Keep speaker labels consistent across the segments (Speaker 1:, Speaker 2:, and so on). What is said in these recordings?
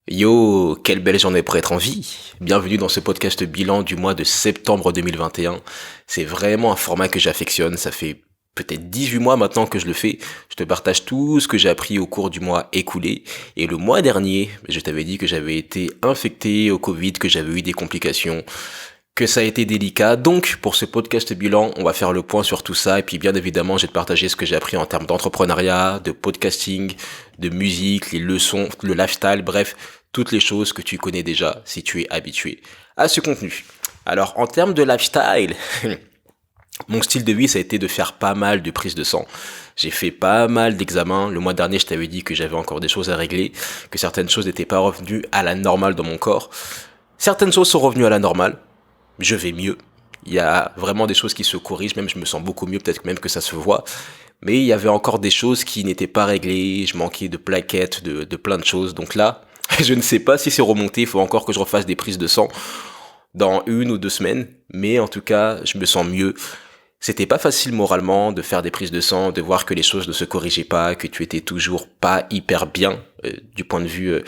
Speaker 1: Yo, quelle belle journée pour être en vie. Bienvenue dans ce podcast bilan du mois de septembre 2021. C'est vraiment un format que j'affectionne. Ça fait peut-être 18 mois maintenant que je le fais. Je te partage tout ce que j'ai appris au cours du mois écoulé. Et le mois dernier, je t'avais dit que j'avais été infecté au Covid, que j'avais eu des complications, que ça a été délicat. Donc, pour ce podcast bilan, on va faire le point sur tout ça. Et puis, bien évidemment, je vais te partager ce que j'ai appris en termes d'entrepreneuriat, de podcasting, de musique, les leçons, le lifestyle, bref, toutes les choses que tu connais déjà si tu es habitué à ce contenu. Alors, en termes de lifestyle, mon style de vie, ça a été de faire pas mal de prises de sang. J'ai fait pas mal d'examens. Le mois dernier, je t'avais dit que j'avais encore des choses à régler, que certaines choses n'étaient pas revenues à la normale dans mon corps. Certaines choses sont revenues à la normale. Je vais mieux. Il y a vraiment des choses qui se corrigent, même je me sens beaucoup mieux, peut-être même que ça se voit. Mais il y avait encore des choses qui n'étaient pas réglées, je manquais de plaquettes, de plein de choses. Donc là, je ne sais pas si c'est remonté, il faut encore que je refasse des prises de sang dans 1 ou 2 semaines. Mais en tout cas, je me sens mieux. C'était pas facile moralement de faire des prises de sang, de voir que les choses ne se corrigeaient pas, que tu étais toujours pas hyper bien du point de vue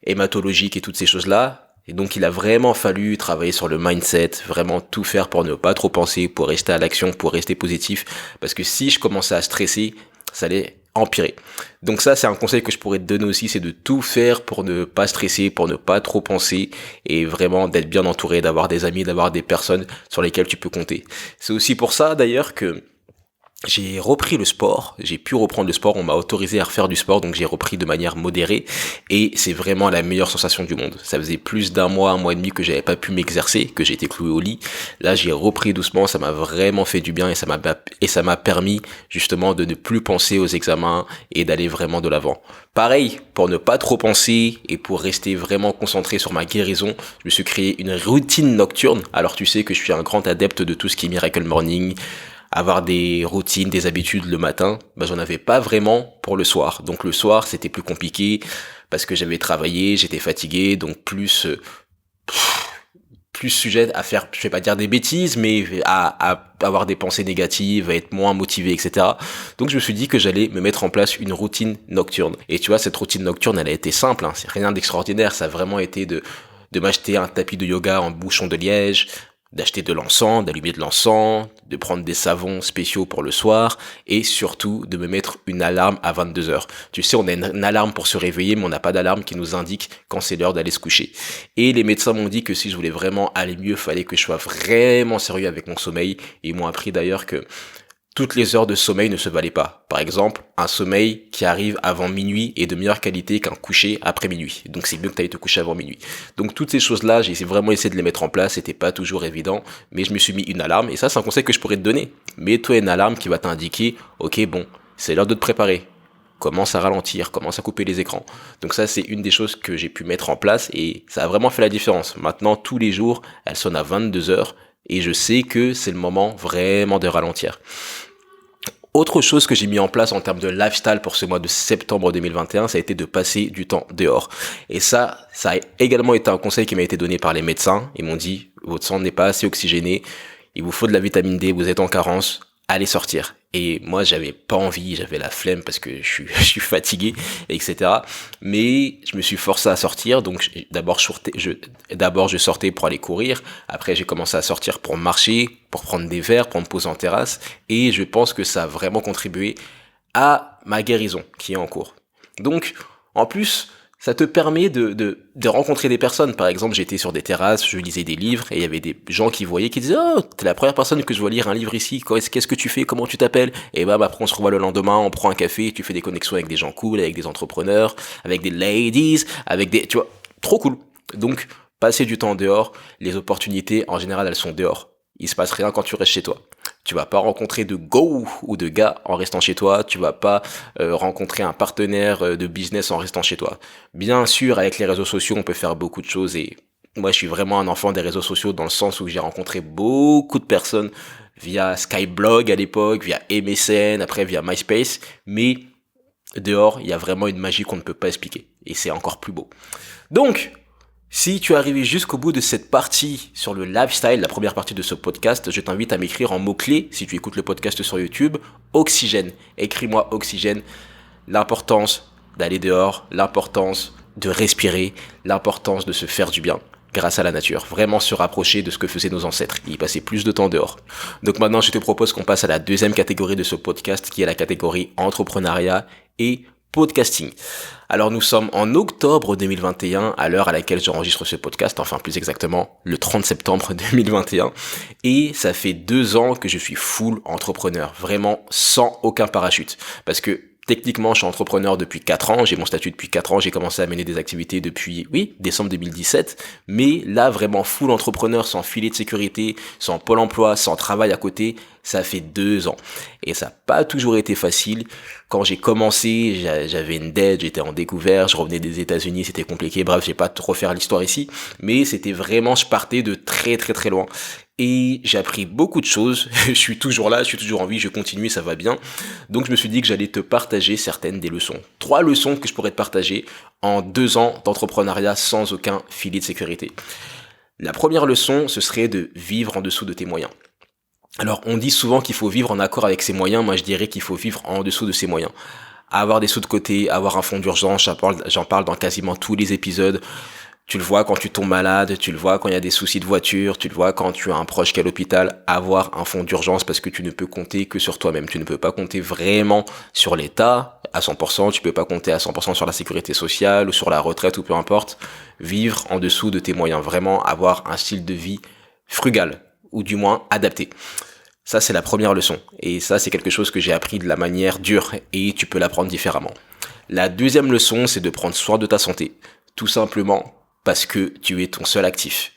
Speaker 1: hématologique et toutes ces choses-là. Et donc il a vraiment fallu travailler sur le mindset, vraiment tout faire pour ne pas trop penser, pour rester à l'action, pour rester positif. Parce que si je commençais à stresser, ça allait empirer. Donc ça, c'est un conseil que je pourrais te donner aussi, c'est de tout faire pour ne pas stresser, pour ne pas trop penser et vraiment d'être bien entouré, d'avoir des amis, d'avoir des personnes sur lesquelles tu peux compter. C'est aussi pour ça d'ailleurs que j'ai repris le sport, j'ai pu reprendre le sport, on m'a autorisé à refaire du sport, donc j'ai repris de manière modérée, et c'est vraiment la meilleure sensation du monde. Ça faisait plus un mois et demi que j'avais pas pu m'exercer, que j'étais cloué au lit. Là, j'ai repris doucement, ça m'a vraiment fait du bien, et ça m'a permis, justement, de ne plus penser aux examens, et d'aller vraiment de l'avant. Pareil, pour ne pas trop penser, et pour rester vraiment concentré sur ma guérison, je me suis créé une routine nocturne. Alors tu sais que je suis un grand adepte de tout ce qui est Miracle Morning, avoir des routines, des habitudes le matin, j'en avais pas vraiment pour le soir. Donc le soir, c'était plus compliqué parce que j'avais travaillé, j'étais fatigué, donc plus sujet à faire, je vais pas dire des bêtises, mais à avoir des pensées négatives, à être moins motivé, etc. Donc je me suis dit que j'allais me mettre en place une routine nocturne. Et tu vois, cette routine nocturne, elle a été simple, hein, c'est rien d'extraordinaire, ça a vraiment été de m'acheter un tapis de yoga en bouchon de liège, d'acheter de l'encens, d'allumer de l'encens, de prendre des savons spéciaux pour le soir et surtout de me mettre une alarme à 22 heures. Tu sais, on a une alarme pour se réveiller, mais on n'a pas d'alarme qui nous indique quand c'est l'heure d'aller se coucher. Et les médecins m'ont dit que si je voulais vraiment aller mieux, fallait que je sois vraiment sérieux avec mon sommeil. Et ils m'ont appris d'ailleurs que toutes les heures de sommeil ne se valaient pas. Par exemple, un sommeil qui arrive avant minuit est de meilleure qualité qu'un coucher après minuit. Donc c'est mieux que tu ailles te coucher avant minuit. Donc toutes ces choses-là, vraiment essayé de les mettre en place. C'était pas toujours évident, mais je me suis mis une alarme. Et ça, c'est un conseil que je pourrais te donner. Mets-toi une alarme qui va t'indiquer, ok, bon, c'est l'heure de te préparer. Commence à ralentir, commence à couper les écrans. Donc ça, c'est une des choses que j'ai pu mettre en place et ça a vraiment fait la différence. Maintenant, tous les jours, elle sonne à 22 heures et je sais que c'est le moment vraiment de ralentir. Autre chose que j'ai mis en place en termes de lifestyle pour ce mois de septembre 2021, ça a été de passer du temps dehors. Et ça a également été un conseil qui m'a été donné par les médecins. Ils m'ont dit, votre sang n'est pas assez oxygéné, il vous faut de la vitamine D, vous êtes en carence, allez sortir. Et moi, j'avais pas envie, j'avais la flemme parce que je suis fatigué, etc. Mais je me suis forcé à sortir, donc d'abord je sortais pour aller courir, après j'ai commencé à sortir pour marcher, pour prendre des verres, pour me poser en terrasse, et je pense que ça a vraiment contribué à ma guérison qui est en cours. Donc, en plus, ça te permet de rencontrer des personnes. Par exemple, j'étais sur des terrasses, je lisais des livres, et il y avait des gens qui voyaient, qui disaient, oh, t'es la première personne que je vois lire un livre ici, qu'est-ce que tu fais, comment tu t'appelles? Et bah, après, on se revoit le lendemain, on prend un café, tu fais des connexions avec des gens cool, avec des entrepreneurs, avec des ladies, tu vois, trop cool. Donc, passer du temps dehors, les opportunités, en général, elles sont dehors. Il se passe rien quand tu restes chez toi. Tu vas pas rencontrer de go ou de gars en restant chez toi. Tu vas pas rencontrer un partenaire de business en restant chez toi. Bien sûr, avec les réseaux sociaux, on peut faire beaucoup de choses et moi, je suis vraiment un enfant des réseaux sociaux dans le sens où j'ai rencontré beaucoup de personnes via Skyblog à l'époque, via MSN, après via MySpace. Mais dehors, il y a vraiment une magie qu'on ne peut pas expliquer et c'est encore plus beau. Donc, si tu es arrivé jusqu'au bout de cette partie sur le lifestyle, la première partie de ce podcast, je t'invite à m'écrire en mots-clés, si tu écoutes le podcast sur YouTube, oxygène. Écris-moi oxygène, l'importance d'aller dehors, l'importance de respirer, l'importance de se faire du bien grâce à la nature, vraiment se rapprocher de ce que faisaient nos ancêtres, y passer plus de temps dehors. Donc maintenant, je te propose qu'on passe à la deuxième catégorie de ce podcast, qui est la catégorie entrepreneuriat et podcasting. Alors nous sommes en octobre 2021, à l'heure à laquelle j'enregistre ce podcast, enfin plus exactement le 30 septembre 2021, et ça fait 2 ans que je suis full entrepreneur, vraiment sans aucun parachute, parce que techniquement, je suis entrepreneur depuis 4 ans, j'ai mon statut depuis 4 ans, j'ai commencé à mener des activités depuis, décembre 2017, mais là, vraiment full entrepreneur, sans filet de sécurité, sans pôle emploi, sans travail à côté, ça fait 2 ans. Et ça n'a pas toujours été facile. Quand j'ai commencé, j'avais une dette, j'étais en découvert, je revenais des États-Unis, c'était compliqué, bref, je vais pas trop faire l'histoire ici, mais c'était vraiment, je partais de très très très loin. Et j'ai appris beaucoup de choses, je suis toujours là, je suis toujours en vie, je continue, ça va bien. Donc je me suis dit que j'allais te partager certaines des leçons. 3 leçons que je pourrais te partager en 2 ans d'entrepreneuriat sans aucun filet de sécurité. La première leçon, ce serait de vivre en dessous de tes moyens. Alors on dit souvent qu'il faut vivre en accord avec ses moyens, moi je dirais qu'il faut vivre en dessous de ses moyens. Avoir des sous de côté, avoir un fonds d'urgence, j'en parle dans quasiment tous les épisodes. Tu le vois quand tu tombes malade, tu le vois quand il y a des soucis de voiture, tu le vois quand tu as un proche qui est à l'hôpital, avoir un fonds d'urgence parce que tu ne peux compter que sur toi-même. Tu ne peux pas compter vraiment sur l'État à 100%, tu peux pas compter à 100% sur la sécurité sociale ou sur la retraite ou peu importe. Vivre en dessous de tes moyens, vraiment avoir un style de vie frugal ou du moins adapté. Ça, c'est la première leçon. Et ça, c'est quelque chose que j'ai appris de la manière dure et tu peux l'apprendre différemment. La deuxième leçon, c'est de prendre soin de ta santé. Tout simplement parce que tu es ton seul actif.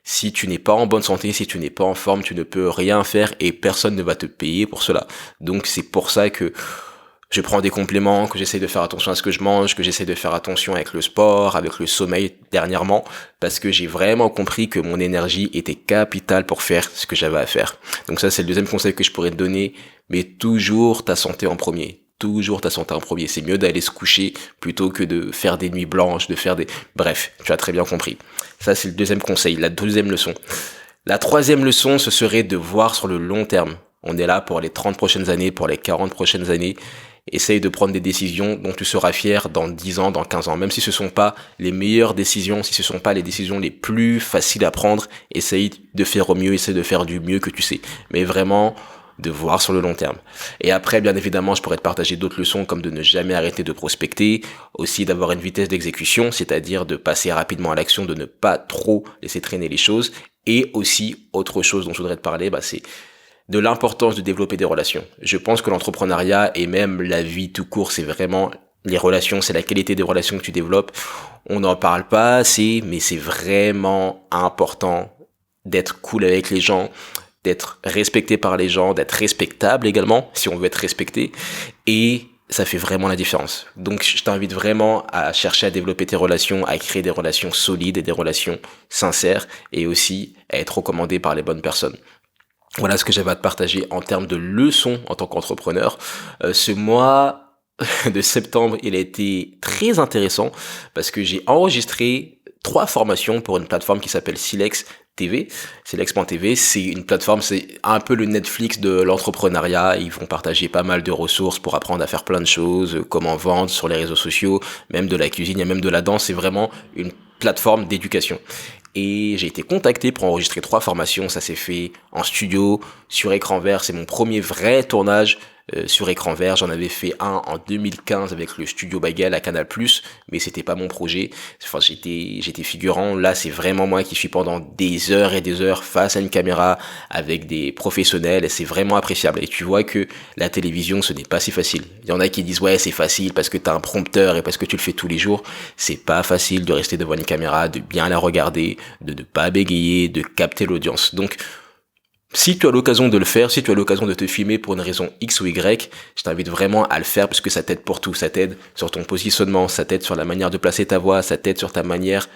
Speaker 1: Si tu n'es pas en bonne santé, si tu n'es pas en forme, tu ne peux rien faire et personne ne va te payer pour cela. Donc c'est pour ça que je prends des compléments, que j'essaie de faire attention à ce que je mange, que j'essaie de faire attention avec le sport, avec le sommeil dernièrement, parce que j'ai vraiment compris que mon énergie était capitale pour faire ce que j'avais à faire. Donc ça, c'est le deuxième conseil que je pourrais te donner, mais toujours ta santé en premier. Toujours ta santé en premier. C'est mieux d'aller se coucher plutôt que de faire des nuits blanches, de faire des... Bref, tu as très bien compris. Ça, c'est le deuxième conseil, la deuxième leçon. La troisième leçon, ce serait de voir sur le long terme. On est là pour les 30 prochaines années, pour les 40 prochaines années. Essaye de prendre des décisions dont tu seras fier dans 10 ans, dans 15 ans. Même si ce sont pas les meilleures décisions, si ce sont pas les décisions les plus faciles à prendre, essaye de faire au mieux, essaye de faire du mieux que tu sais. Mais vraiment, de voir sur le long terme. Et après, bien évidemment, je pourrais te partager d'autres leçons comme de ne jamais arrêter de prospecter, aussi d'avoir une vitesse d'exécution, c'est-à-dire de passer rapidement à l'action, de ne pas trop laisser traîner les choses. Et aussi, autre chose dont je voudrais te parler, c'est de l'importance de développer des relations. Je pense que l'entrepreneuriat et même la vie tout court, c'est vraiment les relations, c'est la qualité des relations que tu développes. On n'en parle pas assez, mais c'est vraiment important d'être cool avec les gens, d'être respecté par les gens, d'être respectable également, si on veut être respecté. Et ça fait vraiment la différence. Donc, je t'invite vraiment à chercher à développer tes relations, à créer des relations solides et des relations sincères, et aussi à être recommandé par les bonnes personnes. Voilà ce que j'avais à te partager en termes de leçons en tant qu'entrepreneur. Ce mois de septembre, il a été très intéressant parce que j'ai enregistré 3 formations pour une plateforme qui s'appelle Silex TV. Silex.tv, c'est une plateforme, c'est un peu le Netflix de l'entrepreneuriat. Ils vont partager pas mal de ressources pour apprendre à faire plein de choses, comment vendre sur les réseaux sociaux, même de la cuisine, il y a même de la danse. C'est vraiment une plateforme d'éducation. Et j'ai été contacté pour enregistrer 3 formations. Ça s'est fait en studio, sur écran vert. C'est mon premier vrai tournage sur écran vert. J'en avais fait un en 2015 avec le Studio Bagel à Canal+, mais c'était pas mon projet. Enfin, j'étais figurant. Là, c'est vraiment moi qui suis pendant des heures et des heures face à une caméra avec des professionnels et c'est vraiment appréciable. Et tu vois que la télévision, ce n'est pas si facile. Il y en a qui disent ouais, c'est facile parce que t'as un prompteur et parce que tu le fais tous les jours. C'est pas facile de rester devant une caméra, de bien la regarder, de ne pas bégayer, de capter l'audience. Donc, si tu as l'occasion de le faire, si tu as l'occasion de te filmer pour une raison X ou Y, je t'invite vraiment à le faire parce que ça t'aide pour tout. Ça t'aide sur ton positionnement, ça t'aide sur la manière de placer ta voix, ça t'aide sur ta manière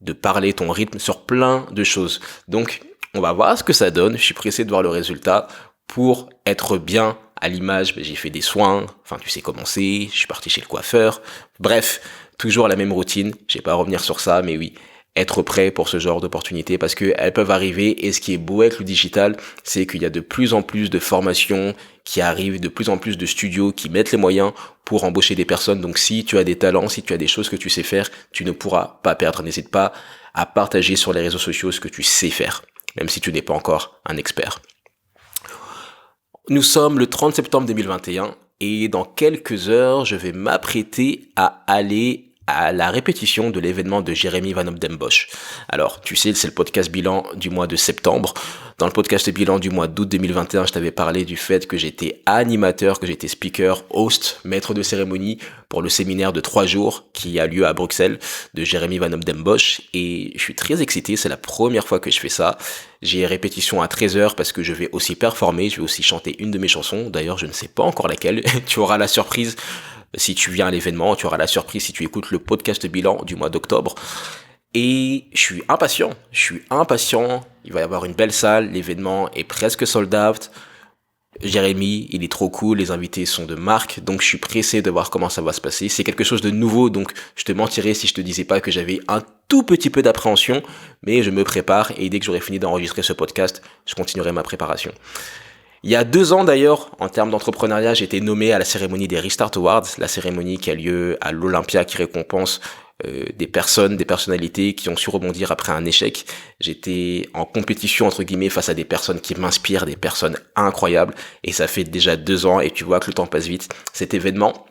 Speaker 1: de parler, ton rythme, sur plein de choses. Donc, on va voir ce que ça donne. Je suis pressé de voir le résultat. Pour être bien à l'image, j'ai fait des soins. Enfin, tu sais comment c'est. Je suis parti chez le coiffeur. Bref, toujours la même routine. Je vais pas revenir sur ça, mais oui. être prêt pour ce genre d'opportunités parce que elles peuvent arriver. Et ce qui est beau avec le digital, c'est qu'il y a de plus en plus de formations qui arrivent, de plus en plus de studios qui mettent les moyens pour embaucher des personnes. Donc si tu as des talents, si tu as des choses que tu sais faire, tu ne pourras pas perdre. N'hésite pas à partager sur les réseaux sociaux ce que tu sais faire, même si tu n'es pas encore un expert. Nous sommes le 30 septembre 2021 et dans quelques heures, je vais m'apprêter à aller à la répétition de l'événement de Jeremy Van Obdenbosch. Alors, tu sais, c'est le podcast bilan du mois de septembre. Dans le podcast bilan du mois d'août 2021, je t'avais parlé du fait que j'étais animateur, que j'étais speaker, host, maître de cérémonie pour le séminaire de 3 jours qui a lieu à Bruxelles de Jeremy Van Obdenbosch. Et je suis très excité, c'est la première fois que je fais ça. J'ai répétition à 13h parce que je vais aussi performer, je vais aussi chanter une de mes chansons. D'ailleurs, je ne sais pas encore laquelle. Tu auras la surprise si tu viens à l'événement, tu auras la surprise si tu écoutes le podcast bilan du mois d'octobre. Et je suis impatient. Il va y avoir une belle salle, l'événement est presque sold out. Jérémy, il est trop cool, les invités sont de marque, donc je suis pressé de voir comment ça va se passer. C'est quelque chose de nouveau, donc je te mentirais si je te disais pas que j'avais un tout petit peu d'appréhension, mais je me prépare et dès que j'aurai fini d'enregistrer ce podcast, je continuerai ma préparation. Il y a 2 ans d'ailleurs, en termes d'entrepreneuriat, j'ai été nommé à la cérémonie des Restart Awards, la cérémonie qui a lieu à l'Olympia qui récompense des personnalités qui ont su rebondir après un échec. J'étais en compétition entre guillemets face à des personnes qui m'inspirent, des personnes incroyables, et ça fait déjà 2 ans et tu vois que le temps passe vite. Cet événement,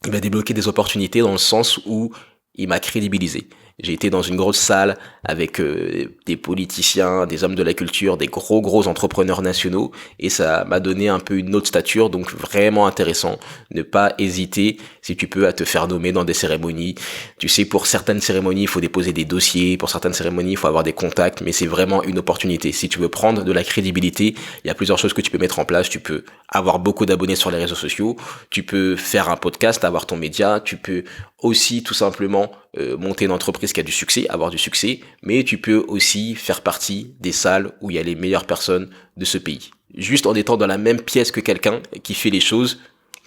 Speaker 1: il m'a débloqué des opportunités dans le sens où il m'a crédibilisé. J'ai été dans une grosse salle avec des politiciens, des hommes de la culture, des gros entrepreneurs nationaux et ça m'a donné un peu une autre stature, donc vraiment intéressant. Ne pas hésiter, si tu peux, à te faire nommer dans des cérémonies. Tu sais, pour certaines cérémonies, il faut déposer des dossiers, pour certaines cérémonies, il faut avoir des contacts, mais c'est vraiment une opportunité. Si tu veux prendre de la crédibilité, il y a plusieurs choses que tu peux mettre en place. Tu peux avoir beaucoup d'abonnés sur les réseaux sociaux, tu peux faire un podcast, avoir ton média, tu peux aussi tout simplement monter une entreprise qui a du succès, avoir du succès, mais tu peux aussi faire partie des salles où il y a les meilleures personnes de ce pays. Juste en étant dans la même pièce que quelqu'un qui fait les choses,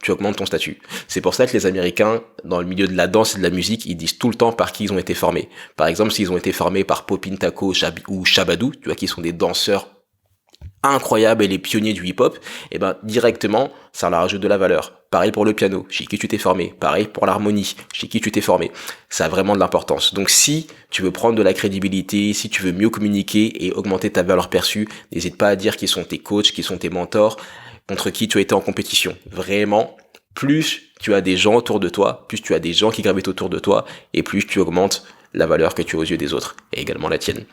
Speaker 1: tu augmentes ton statut. C'est pour ça que les Américains, dans le milieu de la danse et de la musique, ils disent tout le temps par qui ils ont été formés. Par exemple, s'ils ont été formés par Popin Taco ou Shabadoo, tu vois, qui sont des danseurs incroyables et les pionniers du hip-hop, et ben directement ça leur ajoute de la valeur. Pareil pour le piano, chez qui tu t'es formé. Pareil pour l'harmonie, chez qui tu t'es formé. Ça a vraiment de l'importance. Donc si tu veux prendre de la crédibilité, si tu veux mieux communiquer et augmenter ta valeur perçue, n'hésite pas à dire qui sont tes coachs, qui sont tes mentors, contre qui tu as été en compétition. Vraiment, plus tu as des gens autour de toi, plus tu as des gens qui gravitent autour de toi, et plus tu augmentes la valeur que tu as aux yeux des autres, et également la tienne.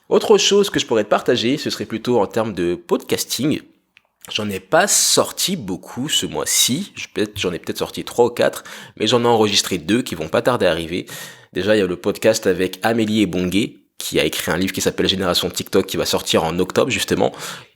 Speaker 1: Autre chose que je pourrais te partager, ce serait plutôt en termes de podcasting. J'en ai pas sorti beaucoup ce mois-ci, j'en ai peut-être sorti 3 ou 4, mais j'en ai enregistré 2 qui vont pas tarder à arriver. Déjà, il y a le podcast avec Amélie Ebongué, qui a écrit un livre qui s'appelle Génération TikTok, qui va sortir en octobre justement,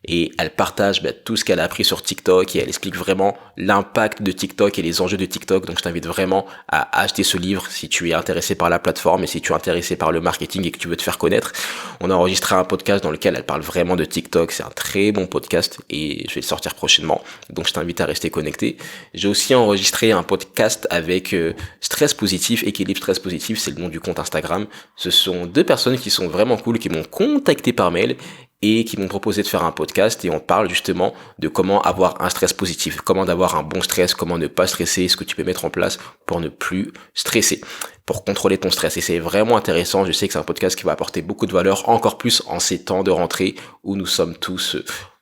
Speaker 1: et elle partage tout ce qu'elle a appris sur TikTok et elle explique vraiment l'impact de TikTok et les enjeux de TikTok. Donc je t'invite vraiment à acheter ce livre si tu es intéressé par la plateforme et si tu es intéressé par le marketing et que tu veux te faire connaître. On a enregistré un podcast dans lequel elle parle vraiment de TikTok, c'est un très bon podcast et je vais le sortir prochainement, donc je t'invite à rester connecté. J'ai aussi enregistré un podcast avec Stress Positif, Équilibre Stress Positif, c'est le nom du compte Instagram. Ce sont 2 personnes qui sont vraiment cool, qui m'ont contacté par mail et qui m'ont proposé de faire un podcast et on parle justement de comment avoir un stress positif, comment d'avoir un bon stress, comment ne pas stresser, ce que tu peux mettre en place pour ne plus stresser, pour contrôler ton stress. Et c'est vraiment intéressant, je sais que c'est un podcast qui va apporter beaucoup de valeur, encore plus en ces temps de rentrée où nous sommes tous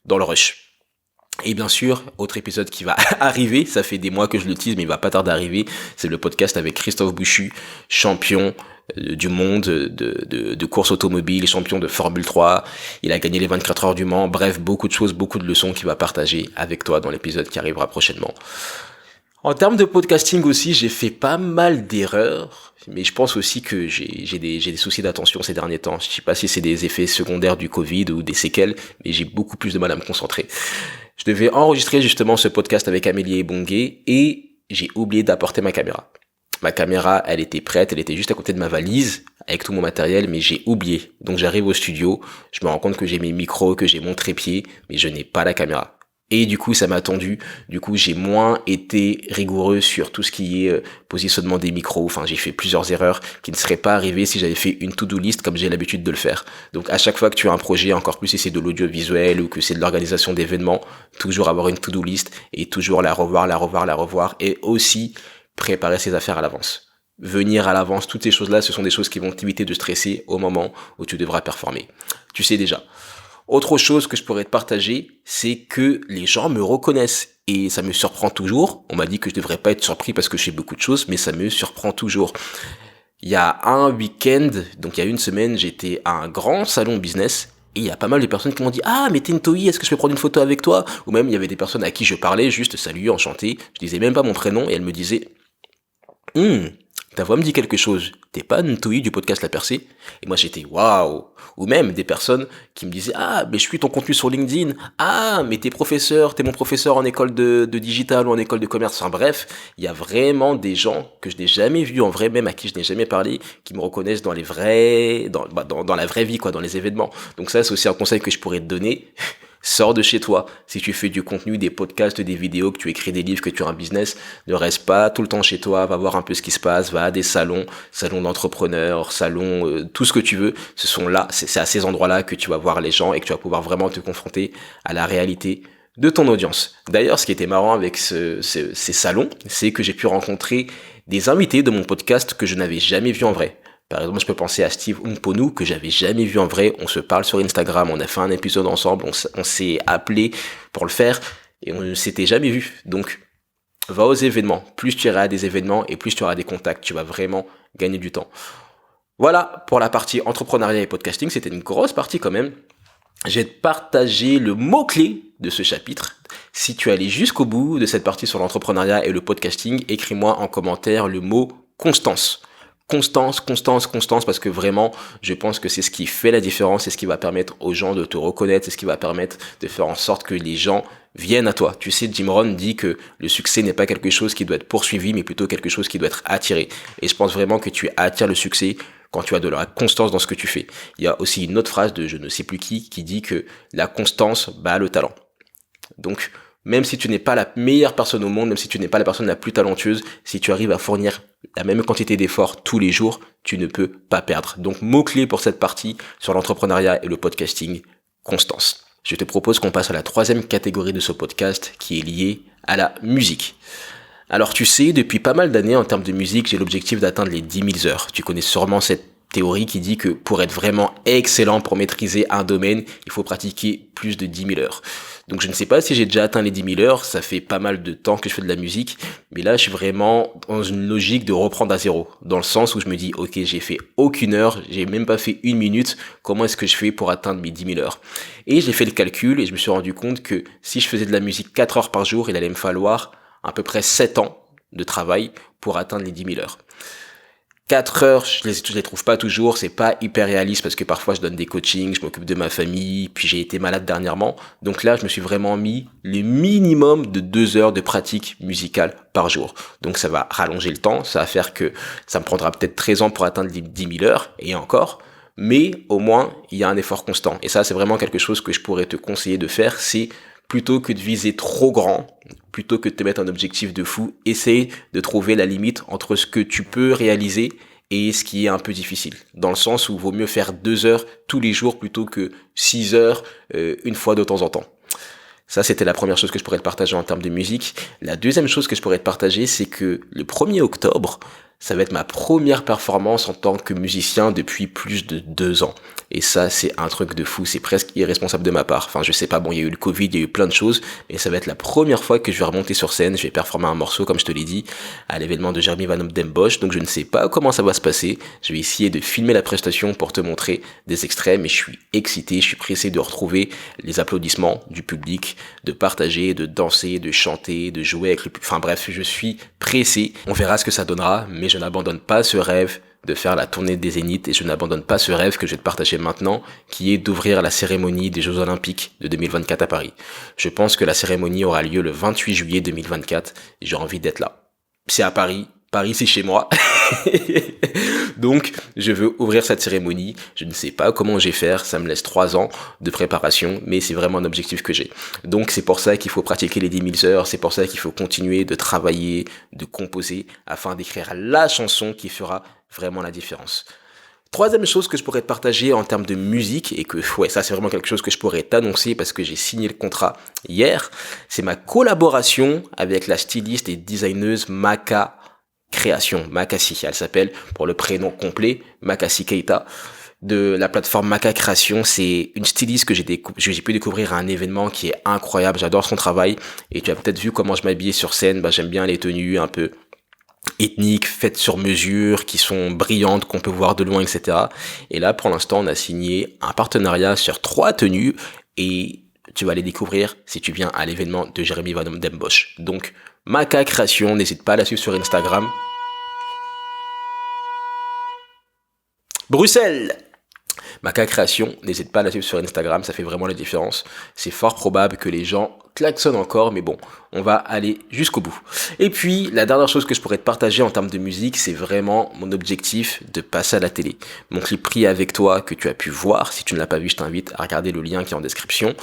Speaker 1: dans le rush. Et bien sûr, autre épisode qui va arriver, ça fait des mois que je le tease mais il va pas tarder à arriver, c'est le podcast avec Christophe Bouchu, champion du monde de course automobile, champion de Formule 3, il a gagné les 24 heures du Mans, bref, beaucoup de choses, beaucoup de leçons qu'il va partager avec toi dans l'épisode qui arrivera prochainement. En termes de podcasting aussi, j'ai fait pas mal d'erreurs, mais je pense aussi que j'ai des soucis d'attention ces derniers temps. Je sais pas si c'est des effets secondaires du Covid ou des séquelles, mais j'ai beaucoup plus de mal à me concentrer. Je devais enregistrer justement ce podcast avec Amélie Ebongué et j'ai oublié d'apporter ma caméra. Ma caméra, elle était prête, elle était juste à côté de ma valise avec tout mon matériel, mais j'ai oublié. Donc j'arrive au studio, je me rends compte que j'ai mes micros, que j'ai mon trépied, mais je n'ai pas la caméra. Et du coup, ça m'a tendu. Du coup, j'ai moins été rigoureux sur tout ce qui est positionnement des micros. Enfin, j'ai fait plusieurs erreurs qui ne seraient pas arrivées si j'avais fait une to-do list comme j'ai l'habitude de le faire. Donc, à chaque fois que tu as un projet, encore plus si c'est de l'audiovisuel ou que c'est de l'organisation d'événements, toujours avoir une to-do list et toujours la revoir, la revoir, la revoir. Et aussi préparer ses affaires à l'avance. Venir à l'avance, toutes ces choses-là, ce sont des choses qui vont t'éviter de stresser au moment où tu devras performer. Tu sais déjà. Autre chose que je pourrais te partager, c'est que les gens me reconnaissent. Et ça me surprend toujours. On m'a dit que je devrais pas être surpris parce que je fais beaucoup de choses, mais ça me surprend toujours. Il y a un week-end, donc il y a une semaine, j'étais à un grand salon business. Et il y a pas mal de personnes qui m'ont dit « Ah, mais t'es une Toi, est-ce que je peux prendre une photo avec toi ?» Ou même, il y avait des personnes à qui je parlais, juste « Salut, enchanté ». Je disais même pas mon prénom et elles me disaient ta voix me dit quelque chose. T'es pas Ntoui du podcast La Percée? Et moi j'étais waouh. Ou même des personnes qui me disaient ah mais je suis ton contenu sur LinkedIn. Ah mais t'es professeur, t'es mon professeur en école de digital ou en école de commerce. Enfin bref, il y a vraiment des gens que je n'ai jamais vus en vrai, même à qui je n'ai jamais parlé, qui me reconnaissent dans les vrais, dans la vraie vie quoi, dans les événements. Donc ça c'est aussi un conseil que je pourrais te donner. Sors de chez toi. Si tu fais du contenu, des podcasts, des vidéos, que tu écris des livres, que tu as un business, ne reste pas tout le temps chez toi. Va voir un peu ce qui se passe. Va à des salons, salons d'entrepreneurs, salons, tout ce que tu veux. Ce sont là, c'est à ces endroits-là que tu vas voir les gens et que tu vas pouvoir vraiment te confronter à la réalité de ton audience. D'ailleurs, ce qui était marrant avec ces salons, c'est que j'ai pu rencontrer des invités de mon podcast que je n'avais jamais vus en vrai. Par exemple, je peux penser à Steve Umponou, que j'avais jamais vu en vrai. On se parle sur Instagram, on a fait un épisode ensemble, on s'est appelé pour le faire, et on ne s'était jamais vu. Donc, va aux événements. Plus tu iras à des événements, et plus tu auras des contacts, tu vas vraiment gagner du temps. Voilà, pour la partie entrepreneuriat et podcasting, c'était une grosse partie quand même. J'ai partagé le mot-clé de ce chapitre. Si tu es allé jusqu'au bout de cette partie sur l'entrepreneuriat et le podcasting, écris-moi en commentaire le mot constance. Constance, parce que vraiment, je pense que c'est ce qui fait la différence, c'est ce qui va permettre aux gens de te reconnaître, c'est ce qui va permettre de faire en sorte que les gens viennent à toi. Tu sais, Jim Rohn dit que le succès n'est pas quelque chose qui doit être poursuivi, mais plutôt quelque chose qui doit être attiré. Et je pense vraiment que tu attires le succès quand tu as de la constance dans ce que tu fais. Il y a aussi une autre phrase de je ne sais plus qui dit que la constance bat le talent. Donc, même si tu n'es pas la meilleure personne au monde, même si tu n'es pas la personne la plus talentueuse, si tu arrives à fournir la même quantité d'efforts tous les jours, tu ne peux pas perdre. Donc, mot-clé pour cette partie sur l'entrepreneuriat et le podcasting, constance. Je te propose qu'on passe à la troisième catégorie de ce podcast qui est liée à la musique. Alors tu sais, depuis pas mal d'années en termes de musique, j'ai l'objectif d'atteindre les 10 000 heures. Tu connais sûrement cette théorie qui dit que pour être vraiment excellent, pour maîtriser un domaine, il faut pratiquer plus de 10 000 heures. Donc je ne sais pas si j'ai déjà atteint les 10 000 heures, ça fait pas mal de temps que je fais de la musique, mais là je suis vraiment dans une logique de reprendre à zéro, dans le sens où je me dis ok j'ai fait aucune heure, j'ai même pas fait une minute, comment est-ce que je fais pour atteindre mes 10 000 heures? Et j'ai fait le calcul et je me suis rendu compte que si je faisais de la musique 4 heures par jour, il allait me falloir à peu près 7 ans de travail pour atteindre les 10 000 heures. 4 heures, je les trouve pas toujours, c'est pas hyper réaliste parce que parfois je donne des coachings, je m'occupe de ma famille, puis j'ai été malade dernièrement. Donc là, je me suis vraiment mis le minimum de 2 heures de pratique musicale par jour. Donc ça va rallonger le temps, ça va faire que ça me prendra peut-être 13 ans pour atteindre les 10 000 heures, et encore. Mais au moins, il y a un effort constant. Et ça, c'est vraiment quelque chose que je pourrais te conseiller de faire, c'est plutôt que de viser trop grand, plutôt que de te mettre un objectif de fou, essaye de trouver la limite entre ce que tu peux réaliser et ce qui est un peu difficile. Dans le sens où il vaut mieux faire 2 heures tous les jours plutôt que 6 heures une fois de temps en temps. Ça, c'était la première chose que je pourrais te partager en termes de musique. La deuxième chose que je pourrais te partager, c'est que le 1er octobre, ça va être ma première performance en tant que musicien depuis plus de 2 ans. Et ça, c'est un truc de fou, c'est presque irresponsable de ma part. Enfin, je sais pas, bon, il y a eu le Covid, il y a eu plein de choses, mais ça va être la première fois que je vais remonter sur scène, je vais performer un morceau, comme je te l'ai dit, à l'événement de Jeremy Van Denbosch, donc je ne sais pas comment ça va se passer. Je vais essayer de filmer la prestation pour te montrer des extraits, mais je suis excité, je suis pressé de retrouver les applaudissements du public, de partager, de danser, de chanter, de jouer avec le public. Enfin bref, je suis pressé. On verra ce que ça donnera, mais je n'abandonne pas ce rêve de faire la tournée des Zéniths et je n'abandonne pas ce rêve que je vais te partager maintenant, qui est d'ouvrir la cérémonie des Jeux Olympiques de 2024 à Paris. Je pense que la cérémonie aura lieu le 28 juillet 2024 et j'ai envie d'être là. C'est à Paris, par ici chez moi. Donc, je veux ouvrir cette cérémonie. Je ne sais pas comment je vais faire. Ça me laisse 3 ans de préparation, mais c'est vraiment un objectif que j'ai. Donc, c'est pour ça qu'il faut pratiquer les 10 000 heures. C'est pour ça qu'il faut continuer de travailler, de composer, afin d'écrire la chanson qui fera vraiment la différence. Troisième chose que je pourrais te partager en termes de musique, et que, ouais, ça c'est vraiment quelque chose que je pourrais t'annoncer parce que j'ai signé le contrat hier, c'est ma collaboration avec la styliste et designeuse Maka Création, Makassi, elle s'appelle pour le prénom complet, Makassi Keita, de la plateforme Maka Création. C'est une styliste que j'ai pu découvrir à un événement qui est incroyable, j'adore son travail, et tu as peut-être vu comment je m'habillais sur scène, j'aime bien les tenues un peu ethniques, faites sur mesure, qui sont brillantes, qu'on peut voir de loin, etc. Et là, pour l'instant, on a signé un partenariat sur 3 tenues, et tu vas les découvrir si tu viens à l'événement de Jérémy Van Dembosch. Donc, Maka Création, n'hésite pas à la suivre sur Instagram. Bruxelles! Maka Création, n'hésite pas à la suivre sur Instagram, ça fait vraiment la différence. C'est fort probable que les gens klaxonnent encore, mais bon, on va aller jusqu'au bout. Et puis, la dernière chose que je pourrais te partager en termes de musique, c'est vraiment mon objectif de passer à la télé. Mon clip Prier avec toi, que tu as pu voir, si tu ne l'as pas vu, je t'invite à regarder le lien qui est en description.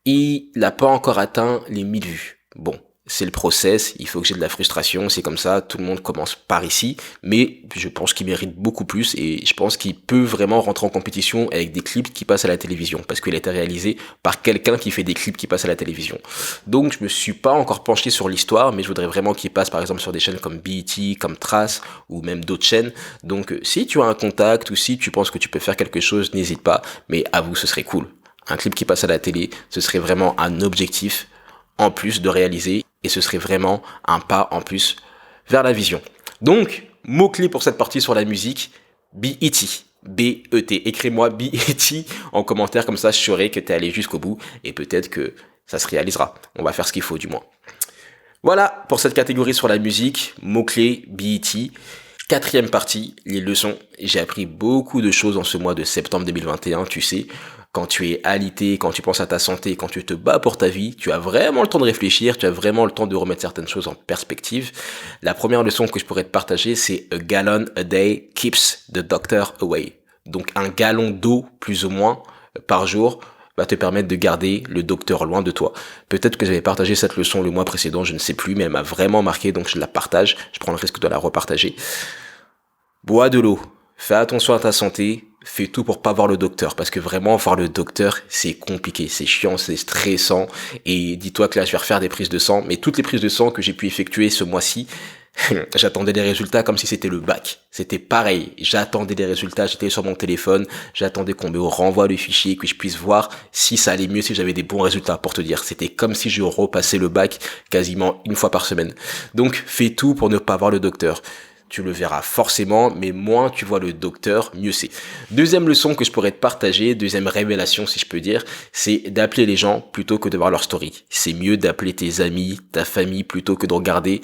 Speaker 1: Il n'a pas encore atteint les 1000 vues. Bon, c'est le process, il faut que j'ai de la frustration, c'est comme ça, tout le monde commence par ici, mais je pense qu'il mérite beaucoup plus et je pense qu'il peut vraiment rentrer en compétition avec des clips qui passent à la télévision, parce qu'il a été réalisé par quelqu'un qui fait des clips qui passent à la télévision. Donc je me suis pas encore penché sur l'histoire, mais je voudrais vraiment qu'il passe par exemple sur des chaînes comme BET, comme Trace, ou même d'autres chaînes. Donc si tu as un contact ou si tu penses que tu peux faire quelque chose, n'hésite pas, mais avoue, ce serait cool. Un clip qui passe à la télé, ce serait vraiment un objectif en plus de réaliser, et ce serait vraiment un pas en plus vers la vision. Donc, mot-clé pour cette partie sur la musique, BET, B-E-T. Écris-moi BET en commentaire, comme ça je saurai que t'es allé jusqu'au bout, et peut-être que ça se réalisera. On va faire ce qu'il faut du moins. Voilà pour cette catégorie sur la musique, mot-clé BET. 4e partie, les leçons. J'ai appris beaucoup de choses en ce mois de septembre 2021, tu sais. Quand tu es alité, quand tu penses à ta santé, quand tu te bats pour ta vie, tu as vraiment le temps de réfléchir, tu as vraiment le temps de remettre certaines choses en perspective. La première leçon que je pourrais te partager, c'est a gallon a day keeps the doctor away. Donc un gallon d'eau, plus ou moins, par jour, va te permettre de garder le docteur loin de toi. Peut-être que j'avais partagé cette leçon le mois précédent, je ne sais plus, mais elle m'a vraiment marqué, donc je la partage. Je prends le risque de la repartager. Bois de l'eau. Fais attention à ta santé, fais tout pour pas voir le docteur, parce que vraiment voir le docteur c'est compliqué, c'est chiant, c'est stressant, et dis-toi que là je vais refaire des prises de sang, mais toutes les prises de sang que j'ai pu effectuer ce mois-ci, j'attendais des résultats comme si c'était le bac, c'était pareil, j'attendais des résultats, j'étais sur mon téléphone, j'attendais qu'on me renvoie le fichier, que je puisse voir si ça allait mieux, si j'avais des bons résultats, pour te dire, c'était comme si je repassais le bac quasiment une fois par semaine. Donc fais tout pour ne pas voir le docteur. Tu le verras forcément, mais moins tu vois le docteur, mieux c'est. Deuxième leçon que je pourrais te partager, deuxième révélation si je peux dire, c'est d'appeler les gens plutôt que de voir leur story. C'est mieux d'appeler tes amis, ta famille, plutôt que de regarder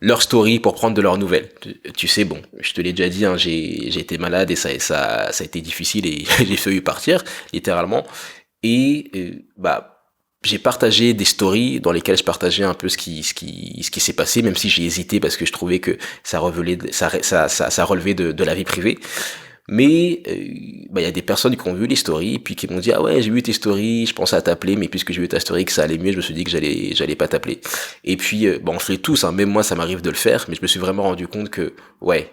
Speaker 1: leur story pour prendre de leurs nouvelles. Tu sais, bon, je te l'ai déjà dit, hein, j'ai été malade et ça a été difficile et j'ai failli partir, littéralement. Et j'ai partagé des stories dans lesquelles je partageais un peu ce qui s'est passé, même si j'ai hésité parce que je trouvais que ça relevait de la vie privée. Mais il y a des personnes qui ont vu les stories puis qui m'ont dit ah ouais, j'ai vu tes stories, je pensais à t'appeler, mais puisque j'ai vu ta story que ça allait mieux, je me suis dit que j'allais pas t'appeler. Et puis on se l'est tous, hein, même moi ça m'arrive de le faire, mais je me suis vraiment rendu compte que ouais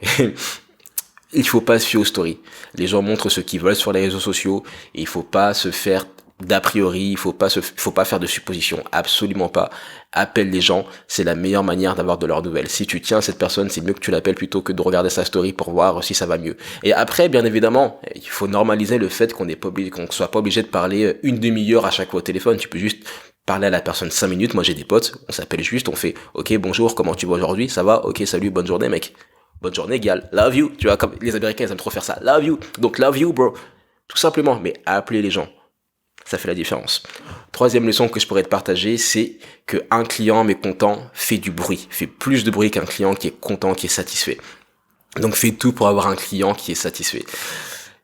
Speaker 1: il faut pas se fier aux stories. Les gens montrent ce qu'ils veulent sur les réseaux sociaux et il faut pas se faire d'a priori, il faut pas faire de suppositions, absolument pas. Appelle les gens, c'est la meilleure manière d'avoir de leurs nouvelles. Si tu tiens à cette personne, c'est mieux que tu l'appelles plutôt que de regarder sa story pour voir si ça va mieux. Et après, bien évidemment, il faut normaliser le fait qu'on soit pas obligé de parler une demi-heure à chaque fois au téléphone. Tu peux juste parler à la personne 5 minutes. Moi, j'ai des potes, on s'appelle juste, on fait, ok, bonjour, comment tu vas aujourd'hui? Ça va? Ok, salut, bonne journée, mec. Bonne journée, gal. Love you. Tu vois, comme les Américains, ils aiment trop faire ça. Love you. Donc, love you, bro. Tout simplement. Mais appelez les gens. Ça fait la différence. Troisième leçon que je pourrais te partager, c'est que un client mécontent fait du bruit, fait plus de bruit qu'un client qui est content, qui est satisfait. Donc fais tout pour avoir un client qui est satisfait.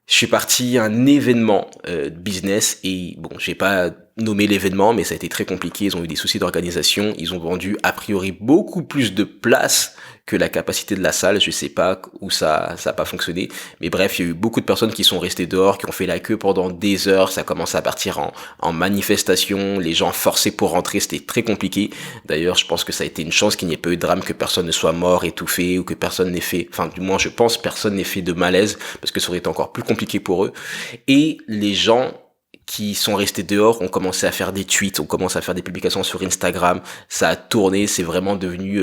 Speaker 1: Je suis parti à un événement business et bon, j'ai pas nommer l'événement, mais ça a été très compliqué. Ils ont eu des soucis d'organisation. Ils ont vendu a priori beaucoup plus de places que la capacité de la salle. Je sais pas où ça a pas fonctionné. Mais bref, il y a eu beaucoup de personnes qui sont restées dehors, qui ont fait la queue pendant des heures. Ça commence à partir en manifestation. Les gens forcés pour rentrer, c'était très compliqué. D'ailleurs, je pense que ça a été une chance qu'il n'y ait pas eu de drame, que personne ne soit mort, étouffé, ou que personne n'ait fait, enfin, du moins, je pense, personne n'ait fait de malaise, parce que ça aurait été encore plus compliqué pour eux. Et les gens qui sont restés dehors ont commencé à faire des tweets, ont commencé à faire des publications sur Instagram, ça a tourné, c'est vraiment devenu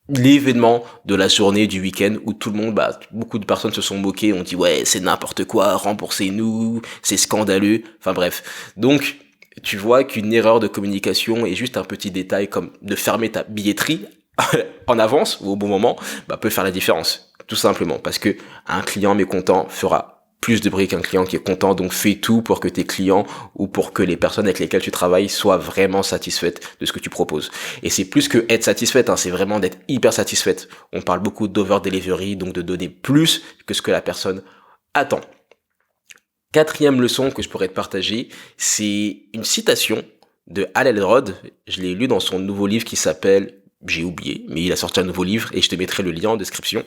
Speaker 1: l'événement de la journée, du week-end, où tout le monde, beaucoup de personnes se sont moquées, ont dit ouais, c'est n'importe quoi, remboursez-nous, c'est scandaleux, enfin bref. Donc, tu vois qu'une erreur de communication et juste un petit détail comme de fermer ta billetterie en avance ou au bon moment, peut faire la différence. Tout simplement, parce que un client mécontent fera plus de bruit qu'un client qui est content, donc fais tout pour que tes clients ou pour que les personnes avec lesquelles tu travailles soient vraiment satisfaites de ce que tu proposes. Et c'est plus que être satisfaite, c'est vraiment d'être hyper satisfaite. On parle beaucoup d'over delivery, donc de donner plus que ce que la personne attend. Quatrième leçon que je pourrais te partager, c'est une citation de Hal Elrod. Je l'ai lu dans son nouveau livre qui s'appelle, j'ai oublié, mais il a sorti un nouveau livre et je te mettrai le lien en description.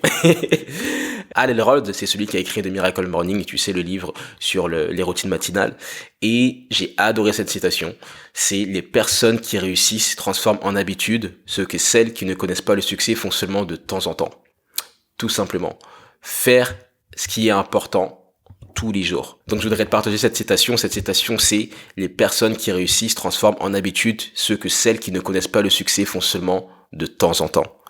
Speaker 1: Hal Elrod, c'est celui qui a écrit The Miracle Morning, tu sais, le livre sur les routines matinales. Et j'ai adoré cette citation. C'est les personnes qui réussissent transforment en habitude ce que celles qui ne connaissent pas le succès font seulement de temps en temps. Tout simplement. Faire ce qui est important tous les jours. Donc je voudrais te partager cette citation. Cette citation, c'est les personnes qui réussissent transforment en habitude ce que celles qui ne connaissent pas le succès font seulement de temps en temps.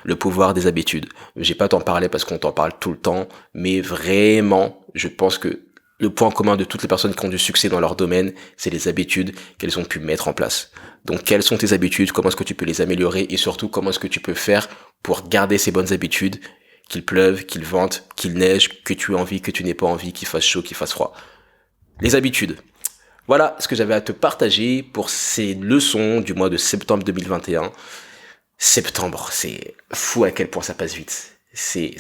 Speaker 1: Le pouvoir des habitudes. J'ai pas t'en parler parce qu'on t'en parle tout le temps, mais vraiment, je pense que le point commun de toutes les personnes qui ont du succès dans leur domaine, c'est les habitudes qu'elles ont pu mettre en place. Donc, quelles sont tes habitudes? Comment est-ce que tu peux les améliorer? Et surtout, comment est-ce que tu peux faire pour garder ces bonnes habitudes? Qu'il pleuve, qu'il vente, qu'il neige, que tu aies envie, que tu n'aies pas envie, qu'il fasse chaud, qu'il fasse froid. Les habitudes. Voilà ce que j'avais à te partager pour ces leçons du mois de septembre 2021. Septembre, c'est fou à quel point ça passe vite. Ces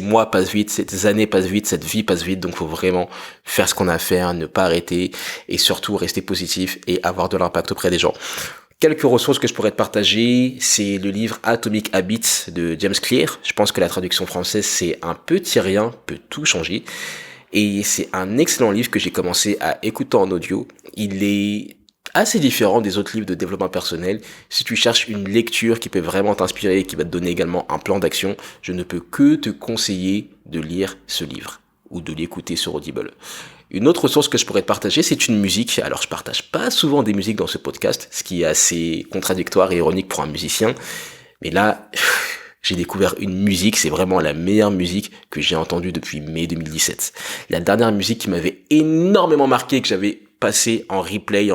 Speaker 1: mois passent vite, ces années passent vite, cette vie passe vite, donc faut vraiment faire ce qu'on a à faire, ne pas arrêter et surtout rester positif et avoir de l'impact auprès des gens. Quelques ressources que je pourrais te partager, c'est le livre Atomic Habits de James Clear. Je pense que la traduction française c'est un petit rien peut tout changer. Et c'est un excellent livre que j'ai commencé à écouter en audio. Il est assez différent des autres livres de développement personnel. Si tu cherches une lecture qui peut vraiment t'inspirer et qui va te donner également un plan d'action, je ne peux que te conseiller de lire ce livre ou de l'écouter sur Audible. Une autre ressource que je pourrais te partager, c'est une musique. Alors, je partage pas souvent des musiques dans ce podcast, ce qui est assez contradictoire et ironique pour un musicien. Mais là, j'ai découvert une musique, c'est vraiment la meilleure musique que j'ai entendue depuis mai 2017. La dernière musique qui m'avait énormément marqué, que j'avais passé en replay,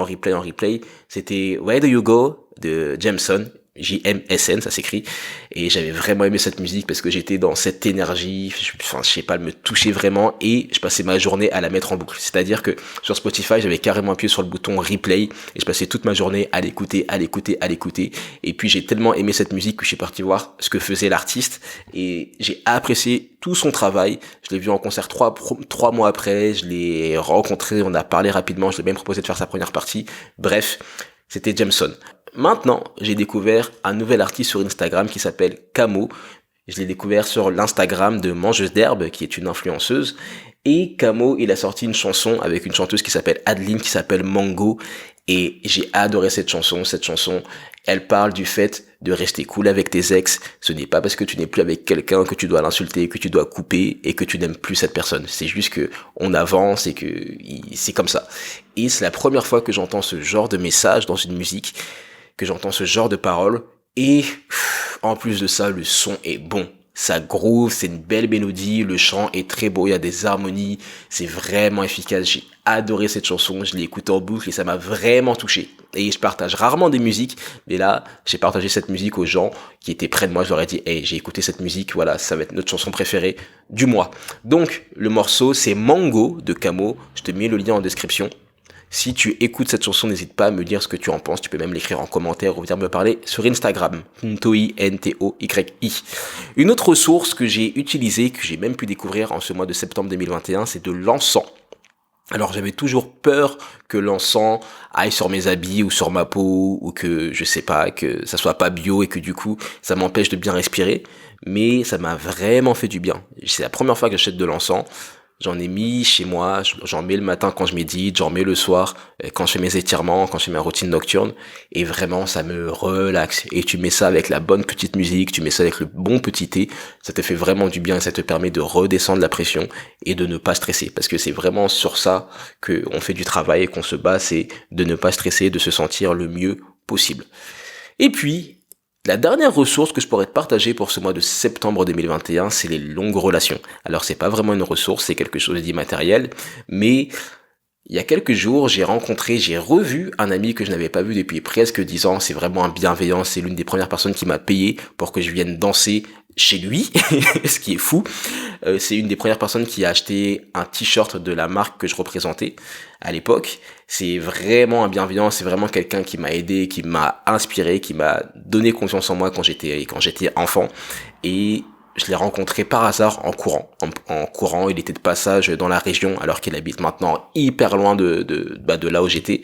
Speaker 1: c'était Where Do You Go de Jameson, J-M-S-N, ça s'écrit, et j'avais vraiment aimé cette musique parce que j'étais dans cette énergie, je sais pas, elle me touchait vraiment et je passais ma journée à la mettre en boucle. C'est-à-dire que sur Spotify, j'avais carrément appuyé sur le bouton replay et je passais toute ma journée à l'écouter, et puis j'ai tellement aimé cette musique que je suis parti voir ce que faisait l'artiste et j'ai apprécié tout son travail. Je l'ai vu en concert trois mois après, je l'ai rencontré, on a parlé rapidement, je l'ai même proposé de faire sa première partie. Bref, c'était Jameson. Maintenant, j'ai découvert un nouvel artiste sur Instagram qui s'appelle Camo. Je l'ai découvert sur l'Instagram de Mangeuse d'herbe, qui est une influenceuse. Et Camo, il a sorti une chanson avec une chanteuse qui s'appelle Adeline, qui s'appelle Mango. Et j'ai adoré cette chanson. Cette chanson, elle parle du fait de rester cool avec tes ex. Ce n'est pas parce que tu n'es plus avec quelqu'un que tu dois l'insulter, que tu dois couper et que tu n'aimes plus cette personne. C'est juste que on avance et que c'est comme ça. Et c'est la première fois que j'entends ce genre de message dans une musique, que j'entends ce genre de paroles. Et en plus de ça, le son est bon. Ça groove, c'est une belle mélodie, le chant est très beau, il y a des harmonies, c'est vraiment efficace. J'ai adoré cette chanson, je l'ai écoutée en boucle et ça m'a vraiment touché. Et je partage rarement des musiques, mais là, j'ai partagé cette musique aux gens qui étaient près de moi. Je leur ai dit, hey, j'ai écouté cette musique, voilà, ça va être notre chanson préférée du mois. Donc, le morceau, c'est Mango de Camo. Je te mets le lien en description. Si tu écoutes cette chanson, n'hésite pas à me dire ce que tu en penses. Tu peux même l'écrire en commentaire ou venir me parler sur Instagram. Ntoyi, N-T-O-Y-I. Une autre source que j'ai utilisée, que j'ai même pu découvrir en ce mois de septembre 2021, c'est de l'encens. Alors j'avais toujours peur que l'encens aille sur mes habits ou sur ma peau ou que je sais pas, que ça soit pas bio et que du coup ça m'empêche de bien respirer. Mais ça m'a vraiment fait du bien. C'est la première fois que j'achète de l'encens. J'en ai mis chez moi, j'en mets le matin quand je médite, j'en mets le soir quand je fais mes étirements, quand je fais ma routine nocturne, et vraiment ça me relaxe. Et tu mets ça avec la bonne petite musique, tu mets ça avec le bon petit thé, ça te fait vraiment du bien et ça te permet de redescendre la pression et de ne pas stresser. Parce que c'est vraiment sur ça que on fait du travail et qu'on se bat, c'est de ne pas stresser, de se sentir le mieux possible. Et puis, la dernière ressource que je pourrais te partager pour ce mois de septembre 2021, c'est les longues relations. Alors c'est pas vraiment une ressource, c'est quelque chose d'immatériel, mais il y a quelques jours, j'ai revu un ami que je n'avais pas vu depuis presque 10 ans. C'est vraiment un bienveillant, c'est l'une des premières personnes qui m'a payé pour que je vienne danser chez lui, ce qui est fou. C'est une des premières personnes qui a acheté un t-shirt de la marque que je représentais à l'époque. C'est vraiment un bienveillant, c'est vraiment quelqu'un qui m'a aidé, qui m'a inspiré, qui m'a donné confiance en moi quand j'étais enfant. Et je l'ai rencontré par hasard en courant. En courant, il était de passage dans la région alors qu'il habite maintenant hyper loin de là où j'étais.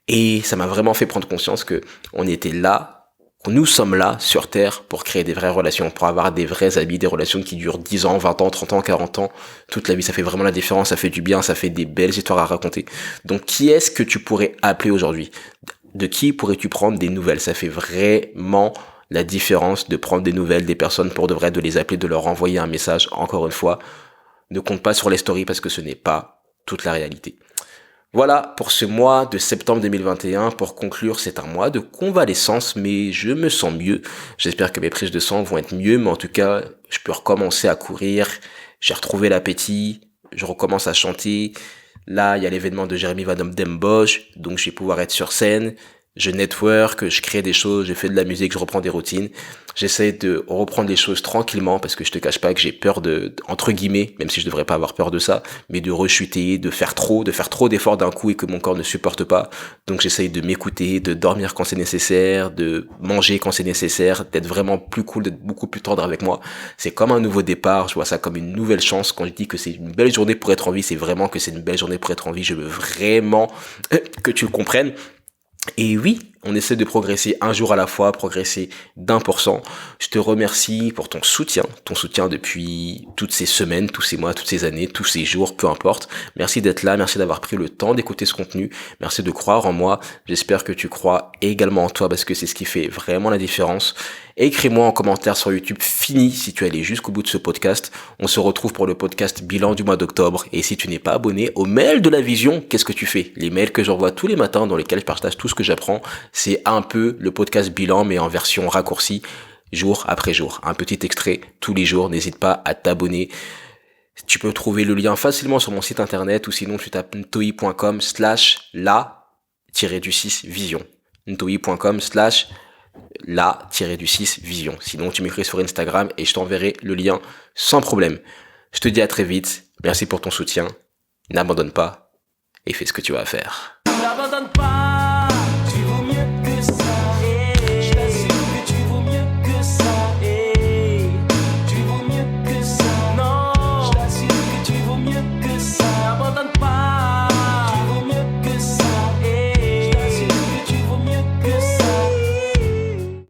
Speaker 1: Et ça m'a vraiment fait prendre conscience que on était là, que nous sommes là sur Terre pour créer des vraies relations, pour avoir des vrais amis, des relations qui durent 10 ans, 20 ans, 30 ans, 40 ans, toute la vie. Ça fait vraiment la différence, ça fait du bien, ça fait des belles histoires à raconter. Donc qui est-ce que tu pourrais appeler aujourd'hui? De qui pourrais-tu prendre des nouvelles? Ça fait vraiment la différence de prendre des nouvelles des personnes pour de vrai, de les appeler, de leur envoyer un message. Encore une fois, ne compte pas sur les stories parce que ce n'est pas toute la réalité. Voilà pour ce mois de septembre 2021. Pour conclure, c'est un mois de convalescence, mais je me sens mieux. J'espère que mes prises de sang vont être mieux, mais en tout cas, je peux recommencer à courir. J'ai retrouvé l'appétit. Je recommence à chanter. Là, il y a l'événement de Jérémy Van Den Bosch, donc je vais pouvoir être sur scène. Je network, je crée des choses, je fais de la musique, je reprends des routines. J'essaie de reprendre les choses tranquillement parce que je te cache pas que j'ai peur entre guillemets, même si je devrais pas avoir peur de ça, mais de rechuter, de faire trop d'efforts d'un coup et que mon corps ne supporte pas. Donc j'essaie de m'écouter, de dormir quand c'est nécessaire, de manger quand c'est nécessaire, d'être vraiment plus cool, d'être beaucoup plus tendre avec moi. C'est comme un nouveau départ, je vois ça comme une nouvelle chance. Quand je dis que c'est une belle journée pour être en vie, c'est vraiment que c'est une belle journée pour être en vie. Je veux vraiment que tu le comprennes. Et oui, on essaie de progresser un jour à la fois, progresser d'1%. Je te remercie pour ton soutien depuis toutes ces semaines, tous ces mois, toutes ces années, tous ces jours, peu importe. Merci d'être là, merci d'avoir pris le temps d'écouter ce contenu, merci de croire en moi. J'espère que tu crois également en toi parce que c'est ce qui fait vraiment la différence. Écris-moi en commentaire sur YouTube fini si tu es allé jusqu'au bout de ce podcast. On se retrouve pour le podcast bilan du mois d'octobre. Et si tu n'es pas abonné au mail de la vision, qu'est-ce que tu fais? Les mails que j'envoie tous les matins dans lesquels je partage tout ce que j'apprends, c'est un peu le podcast bilan mais en version raccourcie, jour après jour. Un petit extrait tous les jours, n'hésite pas à t'abonner. Tu peux trouver le lien facilement sur mon site internet ou sinon tu tapes ntoi.com/la-vision. ntoi.com/la-vision. Sinon, tu m'écris sur Instagram et je t'enverrai le lien sans problème. Je te dis à très vite. Merci pour ton soutien. N'abandonne pas et fais ce que tu vas faire. N'abandonne pas.